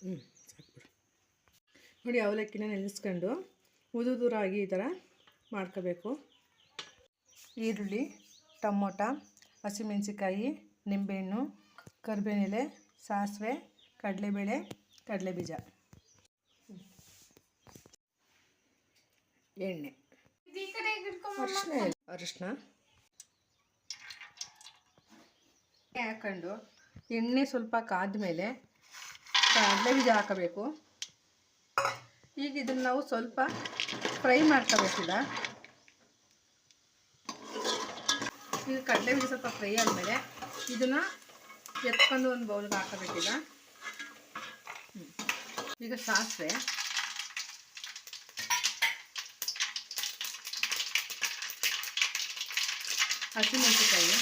ಸಾಕ್ಬಿಡು. ನೋಡಿ ಅವಲಕ್ಕಿನ ನೆನೆಸ್ಕೊಂಡು ಉದುರು ರಾಗಿ ಈ ಥರ ಮಾಡ್ಕೋಬೇಕು. ಈರುಳ್ಳಿ, ಟೊಮೊಟೊ, ಹಸಿಮೆಣಸಿಕಾಯಿ, ನಿಂಬೆಹಣ್ಣು, ಕರಿಬೇವಿನ ಎಲೆ, ಸಾಸಿವೆ, ಕಡಲೆಬೇಳೆ, ಕಡಲೆಬೀಜ, ಎಣ್ಣೆ, ಅರಿಶಿನ ಹಾಕೊಂಡು ಎಣ್ಣೆ ಸ್ವಲ್ಪ ಕಾದ ಮೇಲೆ ಕಡಲೆಬೀಜ ಹಾಕಬೇಕು. ಈಗ ಇದನ್ನು ನಾವು ಸ್ವಲ್ಪ ಫ್ರೈ ಮಾಡ್ಕೋಬೇಕಿಲ್ಲ. ಈಗ ಕಡಲೆಬೀಜ ಸ್ವಲ್ಪ ಫ್ರೈ ಆದಮೇಲೆ ಇದನ್ನು ಎತ್ಕೊಂಡು ಒಂದು ಬೌಲ್ಗೆ ಹಾಕಬೇಕಿಲ್ಲ. ಈಗ ಸಾಸಿವೆ, ಹಸಿಮೆಣಸಿಕಾಯಿ,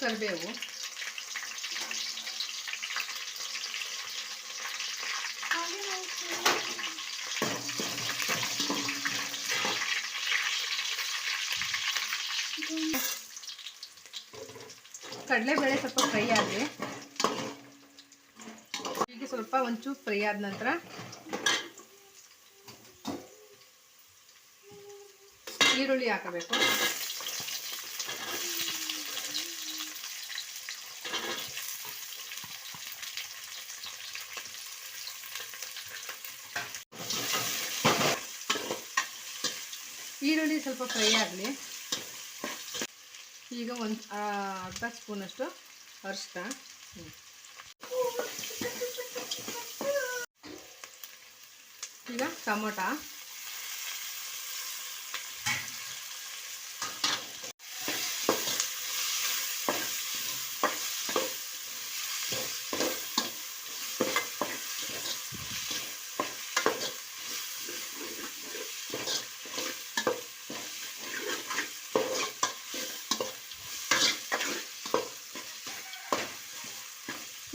ಕರಿಬೇವು, ಕಡಲೆಬೇಳೆ ಸ್ವಲ್ಪ ಫ್ರೈ ಆಗಲಿ. ಈಗ ಸ್ವಲ್ಪ ಒಂಚೂರು ಫ್ರೈ ಆದ ನಂತರ ಈರುಳ್ಳಿ ಹಾಕಬೇಕು. ಈರುಳ್ಳಿ ಸ್ವಲ್ಪ ಫ್ರೈ ಆಗಲಿ. ಈಗ ಒಂದು ಅರ್ಧ ಸ್ಪೂನಷ್ಟು ಅರಿಶಿನ, ಈಗ ಟೊಮೊಟೊ,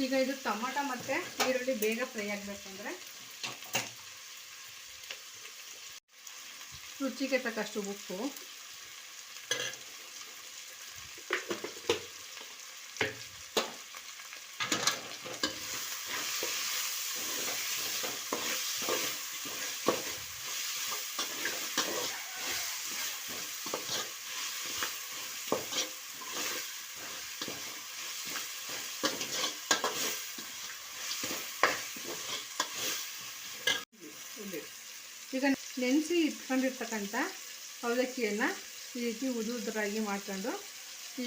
ಈಗ ಇದು ಟೊಮೊಟೊ ಮತ್ತು ಈರುಳ್ಳಿ ಬೇಗ ಫ್ರೈ ಆಗಬೇಕಂದ್ರೆ ರುಚಿಗೆ ತಕ್ಕಷ್ಟು ಉಪ್ಪು, ಈಗ ನೆನೆಸಿ ಇಟ್ಕೊಂಡಿರ್ತಕ್ಕಂಥ ಅವಲಕ್ಕಿಯನ್ನು ಈ ರೀತಿ ಉದುರಾಗಿ ಮಾಡ್ಕೊಂಡು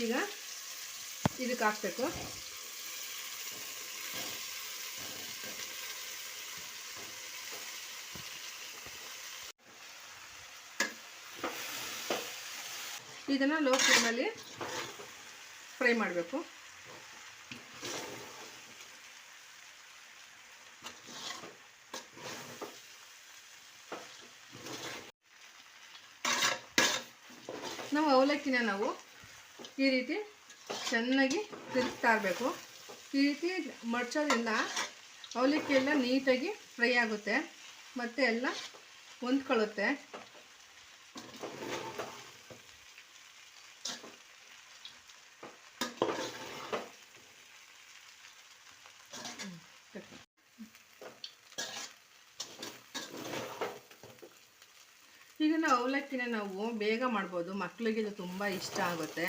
ಈಗ ಇದಕ್ಕೆ ಹಾಕಬೇಕು. ಇದನ್ನು ಲೋ ಫ್ಲೇಮಲ್ಲಿ ಫ್ರೈ ಮಾಡಬೇಕು. ನಾವು ಅವಲಕ್ಕಿನ ಈ ರೀತಿ ಚೆನ್ನಾಗಿ ತಿರುಗ್ತಾ ಇರಬೇಕು. ಈ ರೀತಿ ಮಡ್ಚೋದ್ರಿಂದ ಅವಲಕ್ಕಿ ಎಲ್ಲ ನೀಟಾಗಿ ಫ್ರೈ ಆಗುತ್ತೆ ಮತ್ತು ಎಲ್ಲ ಹೊಂದ್ಕೊಳ್ಳುತ್ತೆ. ಈಗ ನಾವು ಅವಲಕ್ಕಿನ ಬೇಗ ಮಾಡ್ಬೋದು. ಮಕ್ಕಳಿಗೆ ಇದು ತುಂಬ ಇಷ್ಟ ಆಗುತ್ತೆ.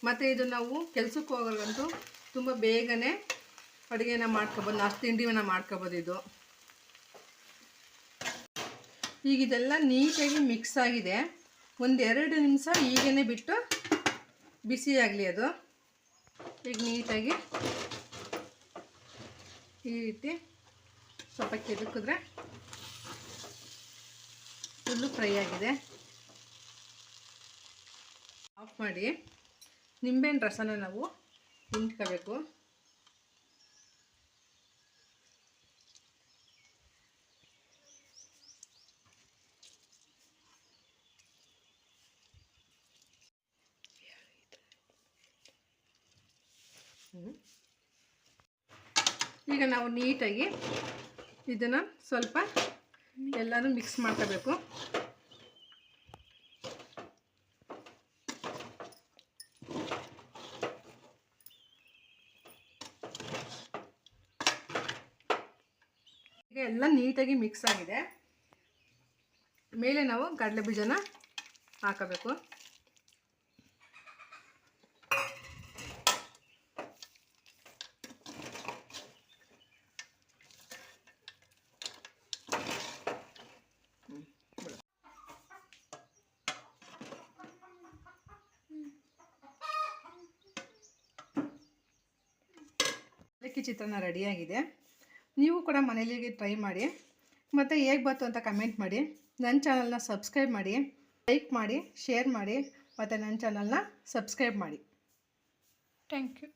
ಮತ್ತು ಇದು ನಾವು ಕೆಲಸಕ್ಕೆ ಹೋಗೋರ್ಗಂತೂ ತುಂಬ ಬೇಗನೆ ಅಡುಗೆನ ಮಾಡ್ಕೊಬೋದು, ನಾಷ್ಟ ತಿಂಡಿನ ಮಾಡ್ಕೊಬೋದು. ಇದು ಈಗ ಇದೆಲ್ಲ ನೀಟಾಗಿ ಮಿಕ್ಸ್ ಆಗಿದೆ. ಒಂದು 2 ನಿಮಿಷ ಹೀಗೇ ಬಿಟ್ಟು ಬಿಸಿಯಾಗಲಿ ಅದು. ಈಗ ನೀಟಾಗಿ ಈ ರೀತಿ ಸ್ವಲ್ಪ ಕೆದಕಿದ್ರೆ ಫುಲ್ಲು ಫ್ರೈ ಆಗಿದೆ. ಆಫ್ ಮಾಡಿ ನಿಂಬೆಹಣ್ಣು ರಸನ ನಾವು ಹಿಂಡ್ಕೋಬೇಕು. ಈಗ ನಾವು ನೀಟಾಗಿ ಇದನ್ನು ಸ್ವಲ್ಪ ಎಲ್ಲನೂ ಮಿಕ್ಸ್ ಮಾಡ್ಕೋಬೇಕು. ಎಲ್ಲ ನೀಟಾಗಿ ಮಿಕ್ಸ್ ಆಗಿದೆ. ಮೇಲೆ ನಾವು ಕಡಲೆ ಬೀಜನ ಹಾಕಬೇಕು. ಅವಲಕ್ಕಿ ಚಿತ್ರಾನ್ನ ರೆಡಿಯಾಗಿದೆ. ನೀವು ಕೂಡ ಮನೇಲಿಗೆ ಟ್ರೈ ಮಾಡಿ ಮತ್ತು ಹೇಗೆ ಬಂತು ಅಂತ ಕಮೆಂಟ್ ಮಾಡಿ. ನನ್ನ ಚಾನಲ್ನ ಸಬ್ಸ್ಕ್ರೈಬ್ ಮಾಡಿ, ಲೈಕ್ ಮಾಡಿ, ಶೇರ್ ಮಾಡಿ ಮತ್ತು ನನ್ನ ಚಾನಲ್ನ ಸಬ್ಸ್ಕ್ರೈಬ್ ಮಾಡಿ. Thank you.